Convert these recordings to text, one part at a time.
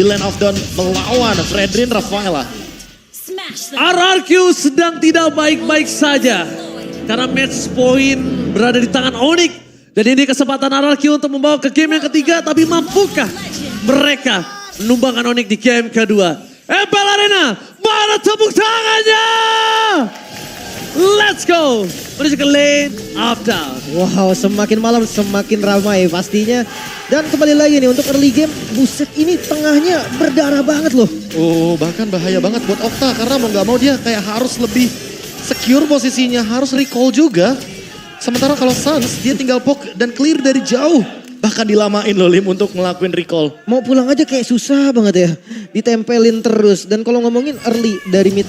di Land of Dawn melawan Fredrin Rafaela. RRQ sedang tidak baik-baik saja. Karena match point berada di tangan Onyx. Dan ini kesempatan RRQ untuk membawa ke game yang ketiga. Tapi mampukah mereka menumbangkan Onyx di game kedua? MPL Arena, mana tepuk tangannya? Let's go. Menuju ke lane of down. Wow, semakin malam semakin ramai pastinya. Dan kembali lagi nih untuk early game, buset ini tengahnya berdarah banget loh. Oh, bahkan bahaya banget buat Okta karena mau nggak mau dia kayak harus lebih secure posisinya, harus recall juga. Sementara kalau Suns dia tinggal poke dan clear dari jauh. Bahkan dilamain loh Lim untuk ngelakuin recall. Mau pulang aja kayak susah banget ya. Ditempelin terus. Dan kalau ngomongin early dari mid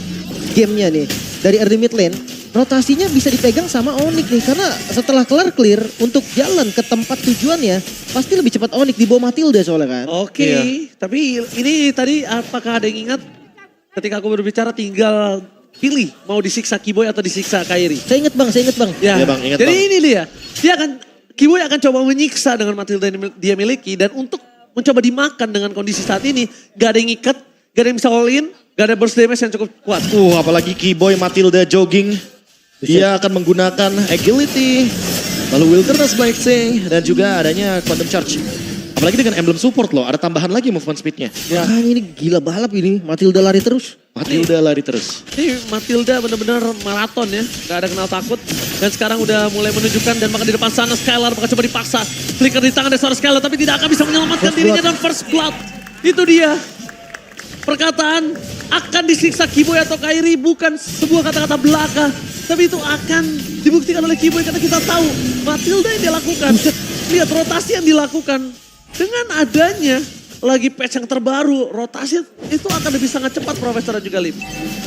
gamenya nih, dari early mid lane, rotasinya bisa dipegang sama Onyx nih. Karena setelah kelar clear untuk jalan ke tempat tujuannya, pasti lebih cepat Onyx di bawah Matilda soalnya kan. Oke, Iya. tapi ini tadi apakah ada yang ingat ketika aku berbicara tinggal pilih mau disiksa Kiboy atau disiksa Kairi? Saya inget bang. Ya, Iya, Bang, ingat, jadi Bang. ini dia Kiboy akan coba menyiksa dengan Matilda yang dia miliki dan untuk mencoba dimakan dengan kondisi saat ini gak ada yang ikat, gak ada yang bisa all in, gak ada burst damage yang cukup kuat. Apalagi Keyboy Matilda jogging. Dia akan menggunakan agility, lalu wilderness blessing dan juga adanya quantum charge. Apalagi dengan emblem support loh, ada tambahan lagi movement speednya. Ya. Makanya ini gila balap ini, Matilda lari terus. Matilda lari terus. Ini Matilda benar-benar maraton ya, gak ada kenal takut. Dan sekarang udah mulai menunjukkan dan bahkan di depan sana Skylar bakal coba dipaksa. Flicker di tangan dari seorang Skylar tapi tidak akan bisa menyelamatkan First dirinya blood. dan first blood. Itu dia. Perkataan akan disiksa Kiboy atau Kairi bukan sebuah kata-kata belaka. Tapi itu akan dibuktikan oleh Kiboy karena kita tahu Matilda yang dia lakukan. Lihat rotasi yang dilakukan dengan adanya lagi patch yang terbaru, rotasi itu akan lebih sangat cepat Profesor dan juga Lim.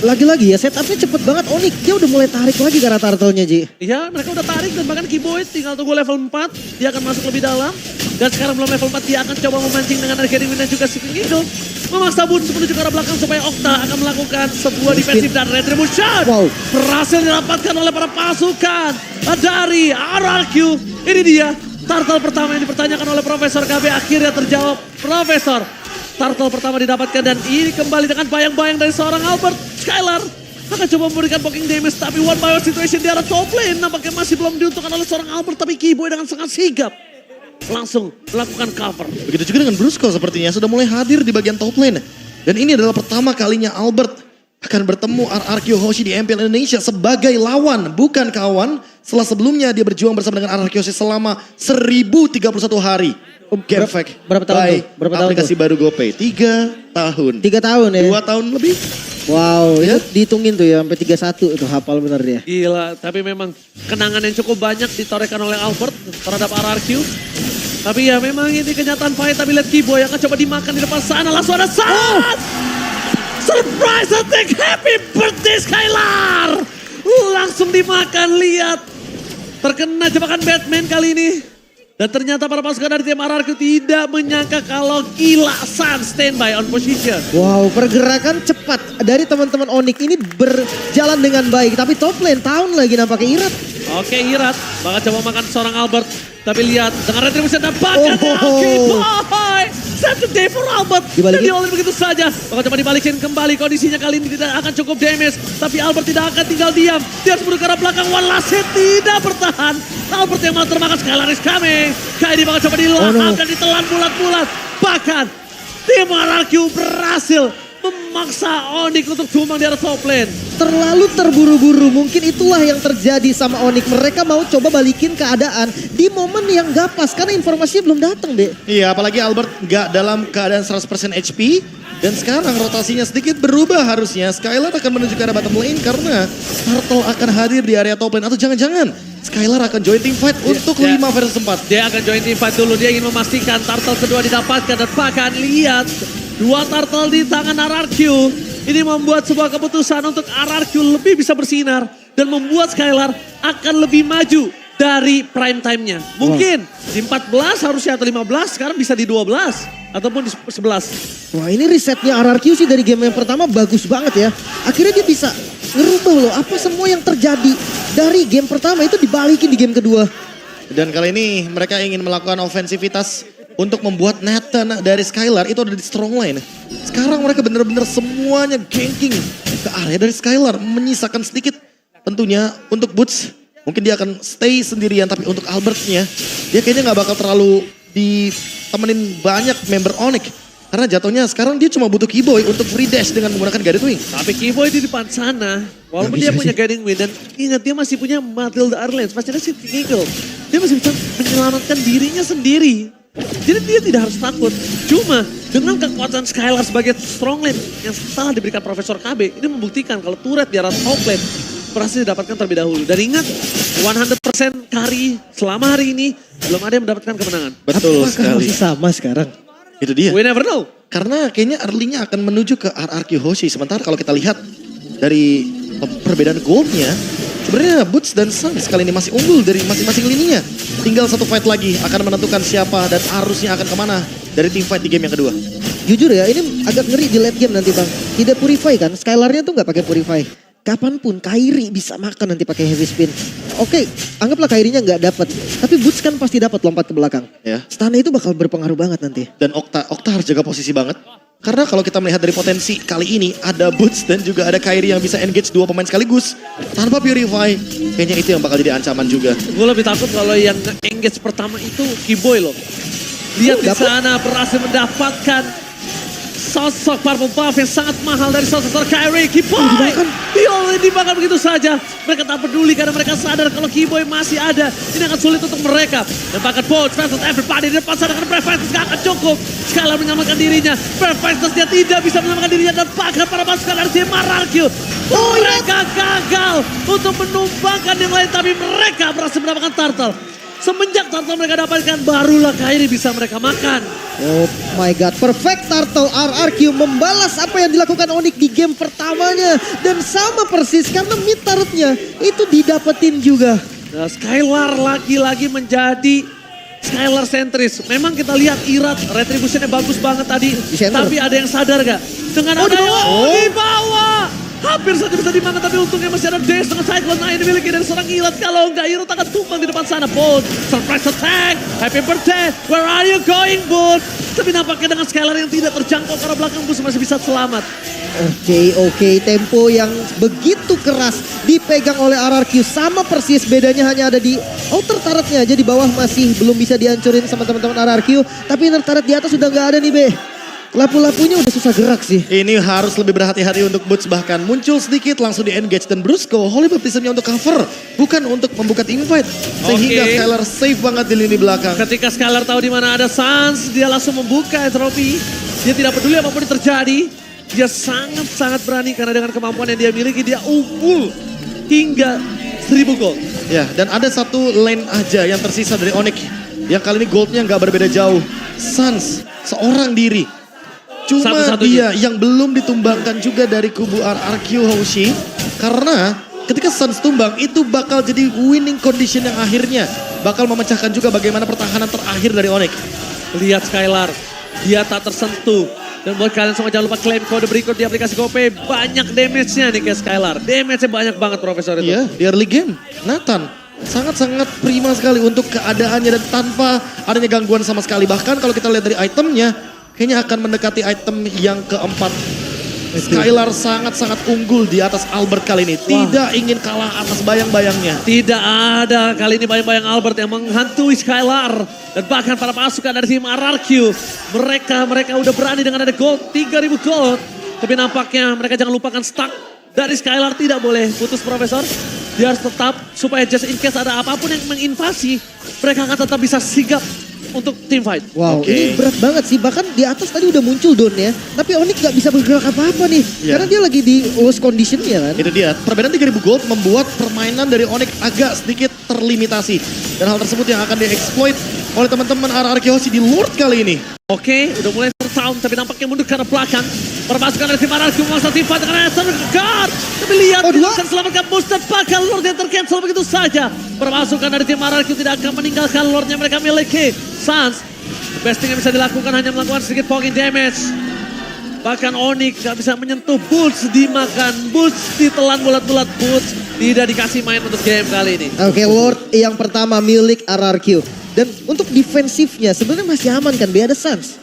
Lagi-lagi ya setupnya cepet banget Onyx. Dia udah mulai tarik lagi ke arah turtle-nya Ji. Ya, mereka udah tarik dan bahkan Kiboy tinggal tunggu level 4. Dia akan masuk lebih dalam. Dan sekarang belum level 4, dia akan coba memancing dengan Arcade Wind dan juga Sleeping Eagle. Memaksa Boots menuju ke arah belakang supaya Okta akan melakukan sebuah defensif dan retribution. Wow. Berhasil didapatkan oleh para pasukan dari RRQ. Ini dia, turtle pertama yang dipertanyakan oleh Profesor KB akhirnya terjawab. Profesor, turtle pertama didapatkan dan ini kembali dengan bayang-bayang dari seorang Albert. Skylar akan coba memberikan poking damage tapi one by one situation di arah top lane nampaknya masih belum diuntukkan oleh seorang Albert tapi Kiboy dengan sangat sigap langsung melakukan cover. Begitu juga dengan Brusco sepertinya sudah mulai hadir di bagian top lane. Dan ini adalah pertama kalinya Albert akan bertemu RRQ Hoshi di MPL Indonesia sebagai lawan bukan kawan. Setelah sebelumnya dia berjuang bersama dengan RRQ Hoshi selama 1031 hari. Game fact. berapa tahun by tuh? Berapa tahun aplikasi baru GoPay. 3 tahun. 3 tahun ya. 2 tahun lebih. Wow, Ya. itu dihitungin tuh ya sampai 31 itu hafal bener dia. Gila, tapi memang kenangan yang cukup banyak ditorehkan oleh Albert terhadap RRQ. Tapi ya memang ini kenyataan pahit, tapi lihat Kiboy akan coba dimakan di depan sana. Langsung ada saat. Surprise attack, happy birthday Skylar. Langsung dimakan, lihat. Terkena jebakan Batman kali ini. Dan ternyata para pasukan dari tim RRQ tidak menyangka kalau gila Sun standby on position. Wow, pergerakan cepat dari teman-teman Onyx ini berjalan dengan baik. Tapi top lane tahun lagi nampaknya Irat. Oke, Irat bakal coba makan seorang Albert. Tapi lihat dengan retribution dapatkan Oh. Kiboy. Save the day for Albert. Dibalikin. Dan diolah begitu saja. Bakal coba dibalikin kembali. Kondisinya kali ini tidak akan cukup damage. Tapi Albert tidak akan tinggal diam. Dia harus menuju ke arah belakang. One last hit tidak bertahan. Albert yang malah termakan. Skylar is coming. Kairi bakal coba dilahap dan ditelan bulat-bulat. Bahkan tim RRQ berhasil memaksa Onyx untuk tumbang di arah top lane. Terlalu terburu-buru, mungkin itulah yang terjadi sama Onyx. Mereka mau coba balikin keadaan di momen yang gak pas karena informasinya belum datang deh. Iya, apalagi Albert nggak dalam keadaan 100% HP. Dan sekarang rotasinya sedikit berubah harusnya. Skylar akan menuju ke arah bottom lane karena Turtle akan hadir di area top lane. Atau jangan-jangan Skylar akan join team fight untuk 5 versus 4. Dia akan join team fight dulu. Dia ingin memastikan turtle kedua didapatkan. Dan bahkan lihat 2 turtle di tangan RRQ. Ini membuat sebuah keputusan untuk RRQ lebih bisa bersinar. Dan membuat Skylar akan lebih maju dari prime time-nya. Mungkin di 14 harusnya atau 15 sekarang bisa di 12. Ataupun di 11. Wah, ini risetnya RRQ sih dari game yang pertama bagus banget ya. Akhirnya dia bisa ngerubah loh apa semua yang terjadi dari game pertama itu dibalikin di game kedua. Dan kali ini mereka ingin melakukan ofensivitas untuk membuat Nathan dari Skylar itu ada di strong lane. Sekarang mereka benar-benar semuanya ganking ke area dari Skylar. Menyisakan sedikit tentunya untuk Boots. Mungkin dia akan stay sendirian, tapi untuk Albertnya dia kayaknya nggak bakal terlalu ditemenin banyak member Onyx. Karena jatuhnya sekarang dia cuma butuh Keyboy untuk free dash dengan menggunakan Guided Wing. Tapi Keyboy di depan sana, walaupun dia punya Guiding Wing dan ingat dia masih punya Matilda Arlens, masih ada si Eagle. Dia masih bisa menyelamatkan dirinya sendiri. Jadi dia tidak harus takut. Cuma dengan kekuatan Skylar sebagai strong lane yang telah diberikan Profesor KB, ini membuktikan kalau turret di arah top lane berhasil didapatkan terlebih dahulu. Dan ingat, 100% carry selama hari ini belum ada yang mendapatkan kemenangan. Betul Apakah sekali. masih sama sekarang? Itu dia. We never know. Karena kayaknya early-nya akan menuju ke RRQ Hoshi. Sementara kalau kita lihat dari perbedaan goldnya, sebenarnya Boots dan Suns kali ini masih unggul dari masing-masing lininya. Tinggal satu fight lagi akan menentukan siapa dan arusnya akan kemana dari tim fight di game yang kedua. Jujur ya, ini agak ngeri di late game nanti bang. Tidak purify kan, Skylarnya tuh nggak pakai purify. Kapanpun Kairi bisa makan nanti pakai heavy spin. Oke, anggaplah Kairinya nggak dapat, tapi Boots kan pasti dapat lompat ke belakang. Ya. Stunnya itu bakal berpengaruh banget nanti. Dan Okta harus jaga posisi banget. Karena kalau kita melihat dari potensi kali ini ada Boots dan juga ada Kairi yang bisa engage dua pemain sekaligus tanpa purify. Kayaknya itu yang bakal jadi ancaman juga. Gue lebih takut kalau yang engage pertama itu Keyboy loh. Lihat di sana berhasil mendapatkan sosok purple buff yang sangat mahal dari sosok Kairi. Keyboy dimakan begitu saja. Mereka tak peduli karena mereka sadar kalau Keyboy masih ada. Ini akan sulit untuk mereka. Dan bahkan Bolt versus everybody di depan sana karena Preventus gak akan cukup. Skylar menyelamatkan dirinya. Preventus dia tidak bisa menyelamatkan dirinya. Dan bahkan para pasukan dari tim RRQ. Mereka gagal untuk menumbangkan yang lain. Tapi mereka berhasil mendapatkan turtle. Semenjak turtle mereka dapatkan, barulah Kairi bisa mereka makan. Oh my god, perfect turtle RRQ membalas apa yang dilakukan Onyx di game pertamanya. Dan sama persis karena mid turretnya itu didapetin juga. Nah, Skylar lagi-lagi menjadi Skylar sentris. Memang kita lihat Irat, retributionnya bagus banget tadi. Tapi ada yang sadar gak? Dengan di bawah. Hampir saja bisa dimakan, tapi untungnya masih ada Daze dengan Cyclone yang dimiliki dari seorang Irat. Kalau enggak, Irat akan tumbang di depan sana. Bolt, surprise attack, happy birthday, where are you going, Bolt? Tapi nampaknya dengan Skylar yang tidak terjangkau karena belakang bus masih bisa selamat. Oke, tempo yang begitu keras dipegang oleh RRQ. Sama persis, bedanya hanya ada di outer turretnya aja, di bawah masih belum bisa dihancurin sama teman-teman RRQ. Tapi inner turret di atas sudah nggak ada nih, Be. Lapu-lapunya udah susah gerak sih. Ini harus lebih berhati-hati untuk Boots, bahkan muncul sedikit langsung di-engage. Dan Brusco, Holy Baptism-nya untuk cover, bukan untuk membuka team fight. Sehingga Skylar safe banget di lini belakang. Ketika Skylar tahu di mana ada Sans, dia langsung membuka entropy. Dia tidak peduli apapun yang terjadi. Dia sangat-sangat berani karena dengan kemampuan yang dia miliki, dia unggul hingga 1000 gold. Ya, dan ada satu lane aja yang tersisa dari Onyx. Yang kali ini goldnya nggak berbeda jauh. Sans, seorang diri. Cuma dia yang belum ditumbangkan juga dari kubu RRQ Hoshi. Karena ketika Suns tumbang itu bakal jadi winning condition yang akhirnya bakal memecahkan juga bagaimana pertahanan terakhir dari Onyx. Lihat Skylar, dia tak tersentuh. Dan buat kalian semua jangan lupa klaim kode berikut di aplikasi GoPay. Banyak damage-nya nih ke Skylar. Damage-nya banyak banget Profesor itu. Iya, di early game. Nathan sangat-sangat prima sekali untuk keadaannya dan tanpa adanya gangguan sama sekali. Bahkan kalau kita lihat dari itemnya, kayaknya akan mendekati item yang keempat. Skylar sangat-sangat unggul di atas Albert kali ini. Tidak ingin kalah atas bayang-bayangnya. Tidak ada kali ini bayang-bayang Albert yang menghantui Skylar. Dan bahkan para pasukan dari tim RRQ. Mereka udah berani dengan ada gold, 3000 gold. Tapi nampaknya mereka jangan lupakan stuck dari Skylar. Tidak boleh putus Profesor. Dia harus tetap supaya just in case ada apapun yang menginvasi. Mereka akan tetap bisa sigap untuk team fight. Wow, ini berat banget sih. Bahkan di atas tadi udah muncul Don ya. Tapi Onyx gak bisa bergerak apa-apa nih. Karena dia lagi di lost condition-nya kan. Itu dia. Perbedaan 3000 gold membuat permainan dari Onyx agak sedikit terlimitasi. Dan hal tersebut yang akan di-exploit oleh teman-teman RRQ Hoshi di Lord kali ini. Oke, udah mulai tertaun tapi nampaknya mundur ke arah belakang. Perpasukan dari tim RRQ memaksa tim fight dengan Aston Guard. Tapi lihat, tidak akan selamatkan booster. Bahkan Lord yang tercancel begitu saja. Perpasukan dari tim RRQ tidak akan meninggalkan Lordnya mereka miliki. Sans, the best thing yang bisa dilakukan hanya melakukan sedikit poking damage. Bahkan Onyx gak bisa menyentuh Boots, dimakan. Boots ditelan bulat-bulat. Boots tidak dikasih main untuk game kali ini. Oke, Lord yang pertama milik RRQ. Dan untuk defensifnya sebenarnya masih aman kan, Be, ada Suns.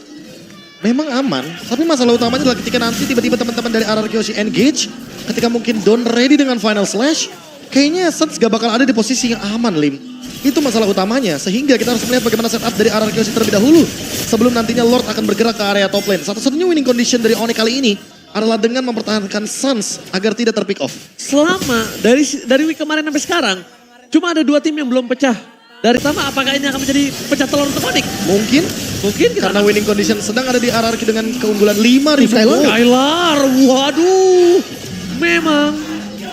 Memang aman, tapi masalah utamanya adalah ketika nanti tiba-tiba teman-teman dari RRQ Hoshi engage, ketika mungkin Don ready dengan Final Slash, kayaknya Suns gak bakal ada di posisi yang aman, Lim. Itu masalah utamanya, sehingga kita harus melihat bagaimana setup dari RRQ Hoshi terlebih dahulu, sebelum nantinya Lord akan bergerak ke area top lane. Satu-satunya winning condition dari Onyx kali ini adalah dengan mempertahankan Suns agar tidak terpick off. Selama dari week kemarin sampai sekarang, cuma ada 2 tim yang belum pecah. Dari pertama, apakah ini akan menjadi pecah telur untuk Onyx? Mungkin Mungkin karena winning condition sedang ada di RRQ dengan keunggulan 5.000 gold. Skylar, waduh. Memang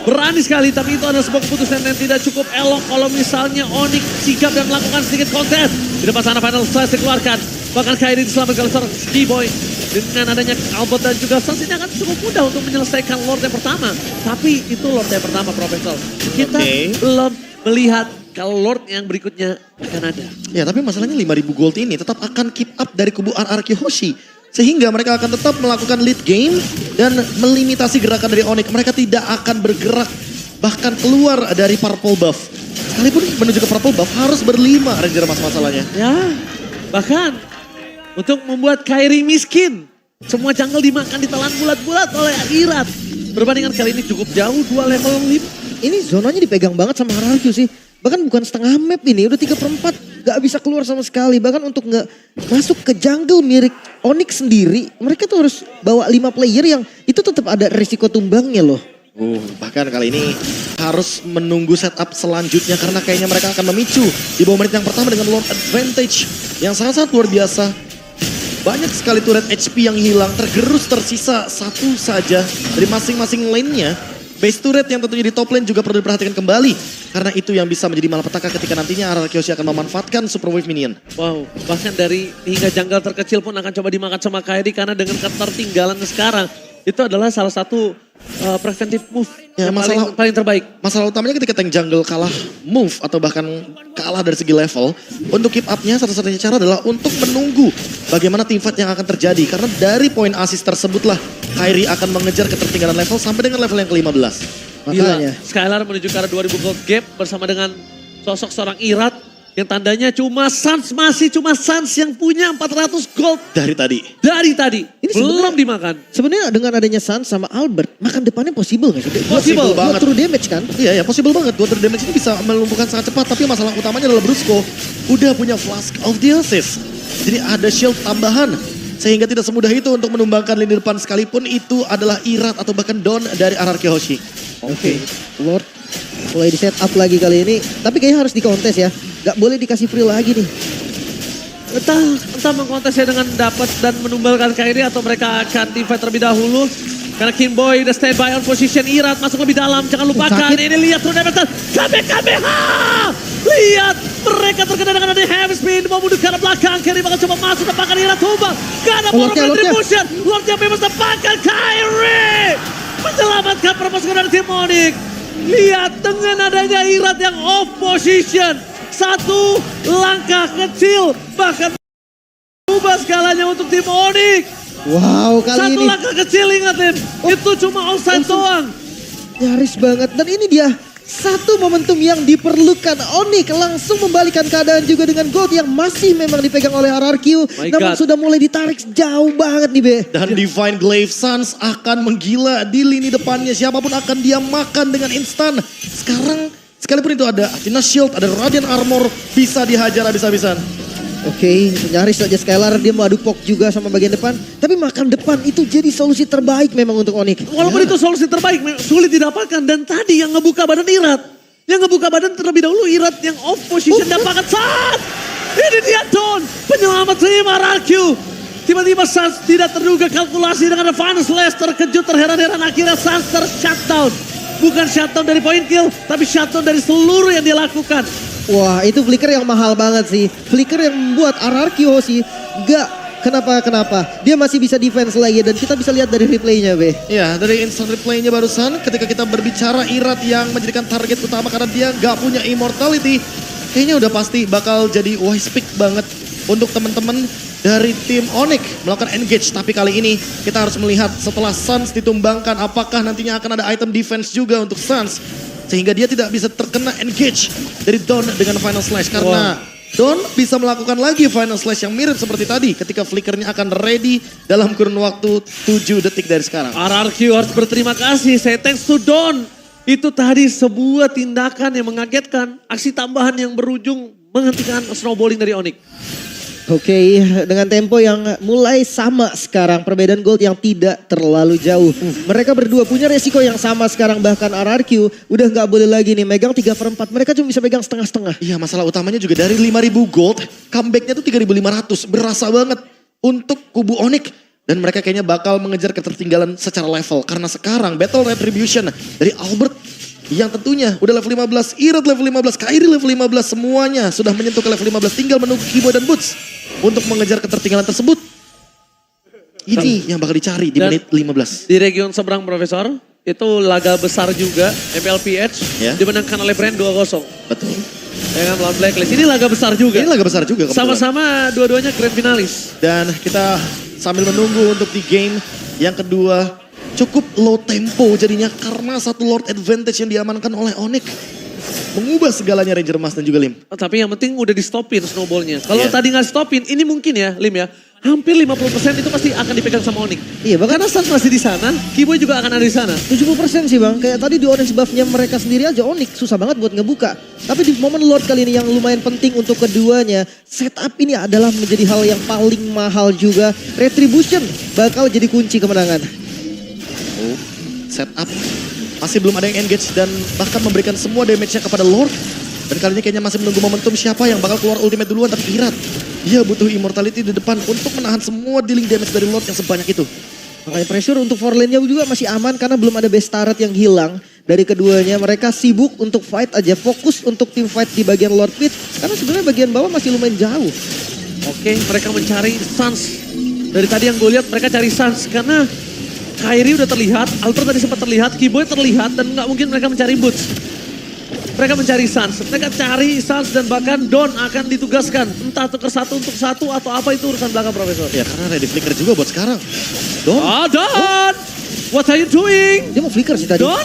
berani sekali, tapi itu adalah sebuah keputusan yang tidak cukup elok kalau misalnya Onyx sigap dan melakukan sedikit kontes. Di depan sana Final Slash dikeluarkan. Bahkan Kairi diselamatkan oleh seorang Skiboy. Dengan adanya Albert dan juga Suns ini akan cukup mudah untuk menyelesaikan Lord yang pertama. Tapi itu Lord yang pertama, Profesor. Kita belum melihat kalau Lord yang berikutnya akan ada. Ya, tapi masalahnya 5.000 gold ini tetap akan keep up dari kubu RRQ Hoshi. Sehingga mereka akan tetap melakukan lead game dan melimitasi gerakan dari Onyx. Mereka tidak akan bergerak bahkan keluar dari purple buff. Sekalipun menuju ke purple buff harus berlima Ranger Mas masalahnya. Ya, bahkan untuk membuat Kairi miskin. Semua jungle dimakan ditelan bulat-bulat oleh Irat. Berbandingan kali ini cukup jauh 2 level 5. Ini zonanya dipegang banget sama RRQ sih. Bahkan bukan setengah map ini, udah 3/4 gak bisa keluar sama sekali. Bahkan untuk gak masuk ke jungle mirip Onyx sendiri, mereka tuh harus bawa 5 player yang itu tetap ada risiko tumbangnya loh. Bahkan kali ini harus menunggu setup selanjutnya karena kayaknya mereka akan memicu di bawah menit yang pertama dengan Lord Advantage yang sangat-sangat luar biasa. Banyak sekali turret HP yang hilang, tergerus tersisa satu saja dari masing-masing lane-nya. Base turret yang tentunya di top lane juga perlu diperhatikan kembali. Karena itu yang bisa menjadi malapetaka ketika nantinya RRQ Hoshi akan memanfaatkan Super Wave Minion. Wow, bahkan dari hingga jungle terkecil pun akan coba dimakan sama Kairi karena dengan ketertinggalan sekarang. Itu adalah salah satu preventive move Ya, yang paling terbaik. Masalah utamanya ketika tank jungle kalah move atau bahkan kalah dari segi level, untuk keep up-nya satu-satunya cara adalah untuk menunggu bagaimana teamfight yang akan terjadi. Karena dari poin assist tersebutlah Kairi akan mengejar ketertinggalan level sampai dengan level yang ke-15. Makanya. Skylar menuju ke arah 2000 gold gap bersama dengan sosok seorang Irat yang tandanya masih cuma Suns yang punya 400 gold Dari tadi. Ini belum dimakan. Sebenarnya dengan adanya Suns sama Albert, makan depannya possible gak sih? Possible banget. True damage kan? Iya, possible banget. 2 true damage ini bisa melumpuhkan sangat cepat. Tapi masalah utamanya adalah Brusco udah punya Flask of Dionysus. Jadi ada shield tambahan. Sehingga tidak semudah itu untuk menumbangkan lini depan sekalipun itu adalah Irat atau bahkan Don dari RRQ Hoshi. Oke. Lord mulai di set up lagi kali ini. Tapi kayaknya harus di kontes ya. Gak boleh dikasih free lagi nih. Entah mengkontesnya dengan dapat dan menumbalkan Kairi atau mereka akan teamfight terlebih dahulu. Karena Kimboy udah standby on position, Irat masuk lebih dalam. Jangan lupakan, ini lihat True Damage. KBKBH! Lihat, mereka terkena dengan ada heavy spin. Mau mundur ke arah belakang, Kairi bakal coba masuk, dapatkan Irat tumbang. Karena power retribution, Lordnya bebas dapatkan Kairi. Menyelamatkan perpasukan dari tim Onyx. Lihat dengan adanya Irat yang off position. Satu langkah kecil, bahkan ubah skalanya untuk tim Onyx. Wow, kali Satu ini langkah kecil ingatin, itu cuma offside doang. nyaris banget. Dan ini dia satu momentum yang diperlukan. Onyx langsung membalikan keadaan juga dengan gold yang masih memang dipegang oleh RRQ. My Namun God. sudah mulai ditarik jauh banget nih, Be. Dan Divine Glaive Suns akan menggila di lini depannya. Siapapun akan dia makan dengan instan. Sekarang sekalipun itu ada Athena Shield, ada Radiant Armor, bisa dihajar habis-habisan. Oke, nyaris saja Skylar dia mau adu pok juga sama bagian depan. Tapi makan depan itu jadi solusi terbaik memang untuk Onyx. Walaupun itu solusi terbaik, sulit didapatkan. Dan tadi yang ngebuka badan Irat. Yang ngebuka badan terlebih dahulu Irat yang off position dapatkan saat. Ini dia Don, penyelamat tim RRQ. Tiba-tiba Suns tidak terduga kalkulasi dengan Final Slash, terkejut, terheran-heran, akhirnya Suns ter-shutdown. Bukan shutdown dari point kill, tapi shutdown dari seluruh yang dia lakukan. Wah, itu flicker yang mahal banget sih. Flicker yang membuat RRQ Hoshi gak kenapa. Dia masih bisa defense lagi dan kita bisa lihat dari replaynya, Be. Ya, dari instant replaynya barusan ketika kita berbicara Irat yang menjadikan target utama karena dia gak punya immortality. Kayaknya udah pasti bakal jadi wise pick banget untuk teman-teman dari tim Onyx melakukan engage. Tapi kali ini kita harus melihat setelah Suns ditumbangkan apakah nantinya akan ada item defense juga untuk Suns. Sehingga dia tidak bisa terkena engage dari Don dengan Final Slash. Karena Don bisa melakukan lagi final slash yang mirip seperti tadi ketika flickernya akan ready dalam kurun waktu 7 detik dari sekarang. RRQ harus berterima kasih, saya thanks to Don. Itu tadi sebuah tindakan yang mengagetkan, aksi tambahan yang berujung menghentikan snowballing dari Onyx. Oke, dengan tempo yang mulai sama sekarang, perbedaan gold yang tidak terlalu jauh. Mereka berdua punya resiko yang sama sekarang, bahkan RRQ udah nggak boleh lagi nih megang 3/4, mereka cuma bisa megang setengah-setengah. Iya, masalah utamanya juga dari 5.000 gold, comebacknya tuh 3.500, berasa banget untuk kubu Onyx. Dan mereka kayaknya bakal mengejar ketertinggalan secara level. Karena sekarang Battle Retribution dari Albert yang tentunya udah level 15, Irat level 15, Kairi level 15, semuanya sudah menyentuh ke level 15. Tinggal menunggu Kiboy dan Boots untuk mengejar ketertinggalan tersebut. Ini yang bakal dicari di Dan menit 15. Di region seberang Profesor, itu laga besar juga, MPLPH, Ya. dimenangkan oleh Brand 2-0. Betul. Ya kan, melawan Blacklist. Ini laga besar juga. Ini laga besar juga kebetulan. Sama-sama dua-duanya grand finalis. Dan kita sambil menunggu untuk di game yang kedua cukup low tempo jadinya karena satu Lord Advantage yang diamankan oleh Onyx. Mengubah segalanya Ranger Mas dan juga Lim. Tapi yang penting udah di stopin snowballnya. Kalau Iya. tadi nggak stopin, ini mungkin ya Lim ya. Hampir 50% itu pasti akan dipegang sama Onyx. Iya, bahkan Karena Sans masih di sana, Kiboy juga akan ada di sana. 70% sih bang, kayak tadi di orange buff-nya mereka sendiri aja Onyx susah banget buat ngebuka. Tapi di momen Lord kali ini yang lumayan penting untuk keduanya, setup ini adalah menjadi hal yang paling mahal juga. Retribution bakal jadi kunci kemenangan. Oh, setup. Masih belum ada yang engage dan bahkan memberikan semua damage-nya kepada Lord. Dan kali ini kayaknya masih menunggu momentum siapa yang bakal keluar ultimate duluan. Tapi Irat, dia butuh immortality di depan untuk menahan semua dealing damage dari Lord yang sebanyak itu. Makanya pressure untuk 4 lane-nya juga masih aman karena belum ada base turret yang hilang dari keduanya. Mereka sibuk untuk fight aja, fokus untuk tim fight di bagian Lord Pit. Karena sebenarnya bagian bawah masih lumayan jauh. Oke, mereka mencari Sans. Dari tadi yang gue lihat mereka cari Sans karena Kairi udah terlihat, Albert tadi sempat terlihat, Kiboy terlihat dan nggak mungkin mereka mencari Boots. Mereka mencari Sans, mereka cari Sans dan bahkan Don akan ditugaskan. Entah tuker satu untuk satu atau apa itu urusan belakang Profesor. Ya karena ready flicker juga buat sekarang. Don, Don! What are you doing? Dia mau flicker sih tadi. Don?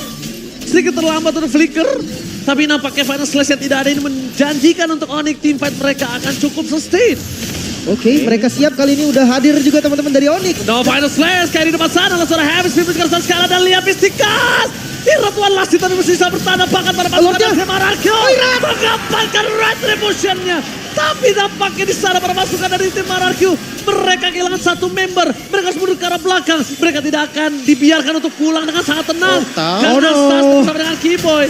Sedikit terlambat untuk flicker. Tapi nampaknya final slash yang tidak ada ini menjanjikan untuk Onyx team fight mereka akan cukup sustain. Oke, mereka siap kali ini udah hadir juga teman-teman dari Onyx. No final slash, kayak di depan sana langsung ada habis pintu sekarang skala dan lihat Mystikas. Iratuan Lasti tapi masih bisa bertahan bahkan pada pasukan Lordnya. dari Marakyo. Menggampangkan retributionnya. Tapi nampaknya di sana para pasukan dari tim Marakyo. Mereka kehilangan satu member. Mereka harus mundur ke arah belakang. Mereka tidak akan dibiarkan untuk pulang dengan sangat tenang. Okta. Karena Oh, no. Stars bersama dengan Kiboy.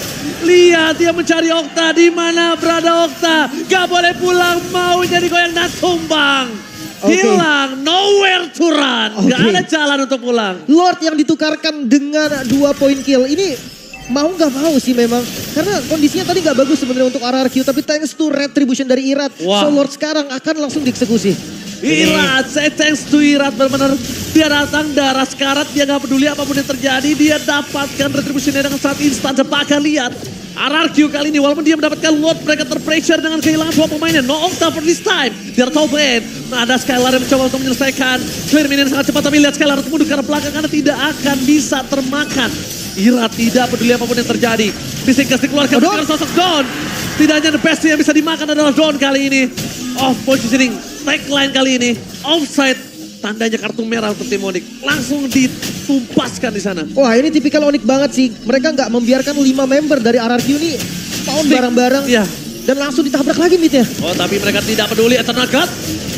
Lihat dia mencari Okta. Di mana berada Okta? Gak boleh pulang. Mau jadi goyang dan tumbang. Oke. Hilang. Nowhere to run. Gak Oke. ada jalan untuk pulang. Lord yang ditukarkan dengan 2 point kill. Ini mau nggak mau sih memang. Karena kondisinya tadi nggak bagus sebenarnya untuk RRQ. Tapi thanks to retribution dari Irat. Wah. So Lord sekarang akan langsung dieksekusi. Irat, saya thanks to Irat benar-benar. Dia datang darah sekarat, dia gak peduli apapun yang terjadi. Dia dapatkan retribusinya dengan saat instan. Bahkan lihat, RRQ kali ini walaupun dia mendapatkan Lord, mereka terpressure dengan kehilangan 2 pemainnya. No Octa for this time. Dia top lane. Nah, ada Skylar yang mencoba untuk menyelesaikan. Clear minion sangat cepat tapi lihat Skylar mundur ke arah belakang karena tidak akan bisa termakan. Irat tidak peduli apapun yang terjadi. Mystikas dikeluarkan dengan sosok Don. Tidak hanya the best yang bisa dimakan adalah Don kali ini. Off positioning, tagline kali ini, offside, tandanya kartu merah untuk tim Onyx. Langsung ditumpaskan di sana. Wah ini tipikal Onyx banget sih. Mereka nggak membiarkan 5 member dari RRQ ini spawn bareng-bareng. Iya. Dan langsung ditabrak lagi midnya. Oh tapi mereka tidak peduli Eternal God.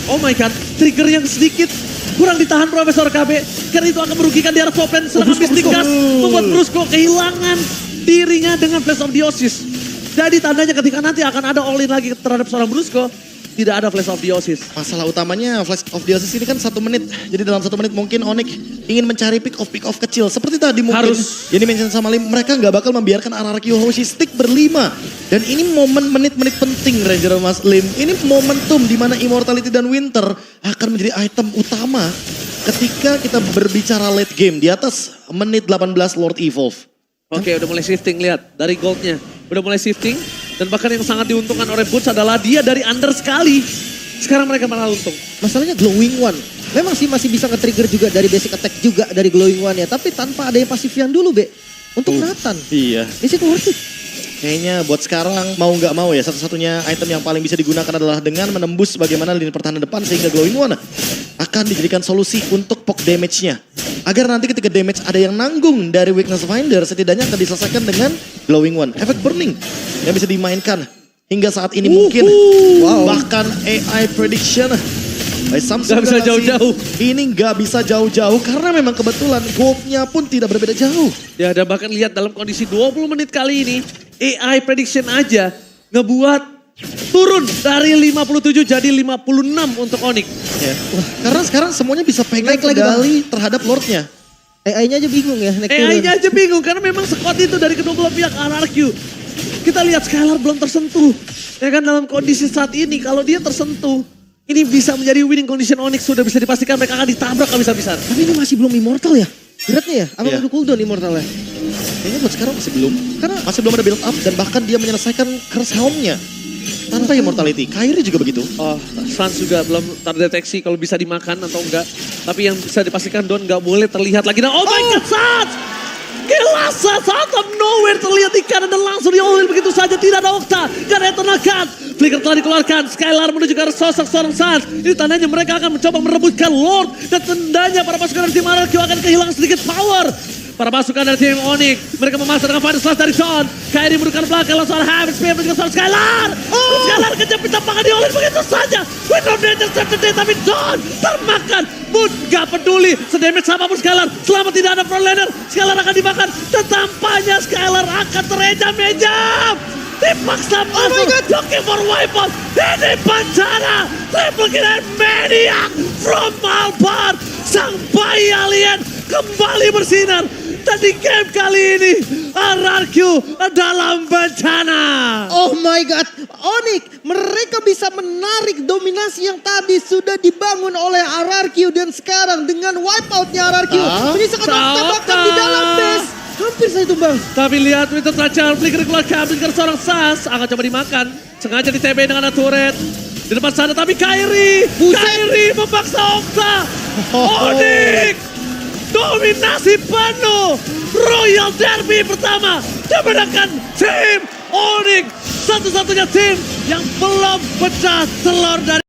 Oh my god, trigger yang sedikit kurang ditahan Profesor KB. Karena itu akan merugikan di arah top lane. Serangan Mystikas membuat Brusco kehilangan dirinya dengan Flash of Theosis. Jadi tandanya ketika nanti akan ada all-in lagi terhadap seorang Brusco, tidak ada Flash of Theosis. masalah utamanya Flash of Theosis ini kan 1 menit. Jadi dalam 1 menit mungkin Onyx ingin mencari pick off kecil. Seperti tadi mungkin Harus. yang di-mention sama Lim, mereka nggak bakal membiarkan RRQ Hoshi stick berlima. Dan ini momen menit-menit penting Ranger Mas Lim. Ini momentum di mana Immortality dan Winter akan menjadi item utama ketika kita berbicara late game di atas menit 18 Lord Evolve. Oke, udah mulai shifting, lihat dari goldnya. Udah mulai shifting, dan bahkan yang sangat diuntungkan oleh Boots adalah dia dari under sekali. Sekarang mereka malah untung. Masalahnya glowing one. Memang sih masih bisa nge-trigger juga dari basic attack juga dari glowing one ya. Tapi tanpa ada yang pasif yang dulu Be. Untuk Nathan. Iya. Is it worth it? Kayaknya buat sekarang mau nggak mau ya satu-satunya item yang paling bisa digunakan adalah dengan menembus bagaimana lini pertahanan depan sehingga Glowing One akan dijadikan solusi untuk poke damage-nya. Agar nanti ketika damage ada yang nanggung dari Weakness Finder setidaknya akan diselesaikan dengan Glowing One. Efek Burning yang bisa dimainkan hingga saat ini mungkin bahkan AI prediction by Samsung Nggak bisa Galaxy jauh-jauh. ini nggak bisa jauh-jauh karena memang kebetulan goldnya pun tidak berbeda jauh. Ya, dan bahkan lihat dalam kondisi 20 menit kali ini, AI prediction aja ngebuat turun dari 57 jadi 56 untuk Onyx. Ya. Karena sekarang semuanya bisa pegang Naik lagi, kendali terhadap Lordnya. AI-nya aja bingung ya, naik turun. AI-nya aja bingung karena memang squad itu dari kedua belah pihak RRQ. Kita lihat Skylar belum tersentuh. Ya kan dalam kondisi saat ini kalau dia tersentuh, ini bisa menjadi winning condition Onyx, sudah bisa dipastikan mereka akan ditabrak habis-habisan. Tapi ini masih belum immortal ya? Beratnya ya? Apa Iya. udah cooldown immortalnya? Kayaknya buat sekarang masih belum. Karena Masih belum ada build up dan bahkan dia menyelesaikan curse helm-nya tanpa immortality. Kyrie juga begitu. Oh, Sans juga belum terdeteksi kalau bisa dimakan atau enggak. Tapi yang bisa dipastikan Don nggak boleh terlihat lagi. Nah, oh my god, Sans! Gila, Sans out of nowhere terlihat di kanan dan langsung diolin begitu saja. Tidak ada Okta, gak ada Eternal Cut. Flicker telah dikeluarkan, Skylar menuju ke arah sosok seorang Sans. Ini tandanya mereka akan mencoba merebutkan Lord. Dan tandanya para pasukan dari tim RRQ akan kehilangan sedikit power. Para pasukan dari tim Onyx, mereka memasang dengan Final Slash dari John. Kyrie menekan belakang, langsung ada Habit Spear menuju ke seorang Skylar. Skylar kejepit tampakan diolin begitu saja. With no danger today, tapi John termakan. Moon gak peduli, sedemage apapun Skylar. Selama tidak ada frontlaner, Skylar akan dimakan. Dan tampaknya Skylar akan terejam-ejam. Dipaksa masuk, looking for wipeout. Ini bencana, triple kill and maniac from Alphard. Sang bayi alien kembali bersinar. Dan di game kali ini, RRQ dalam bencana. oh my god, Onyx mereka bisa menarik dominasi yang tadi sudah dibangun oleh RRQ dan sekarang dengan wipeoutnya RRQ menyisakan Okta bahkan di dalam base. Hampir saya tumbang. Tapi lihat Winter Tracer, flicker keluarkan, flicker seorang Sans akan coba dimakan. Sengaja di TB dengan turret. Di depan sana tapi Kyrie memaksa Okta. Onyx dominasi penuh. Royal Derby pertama dimenangkan tim Onyx. Satu-satunya tim yang belum pecah telur dari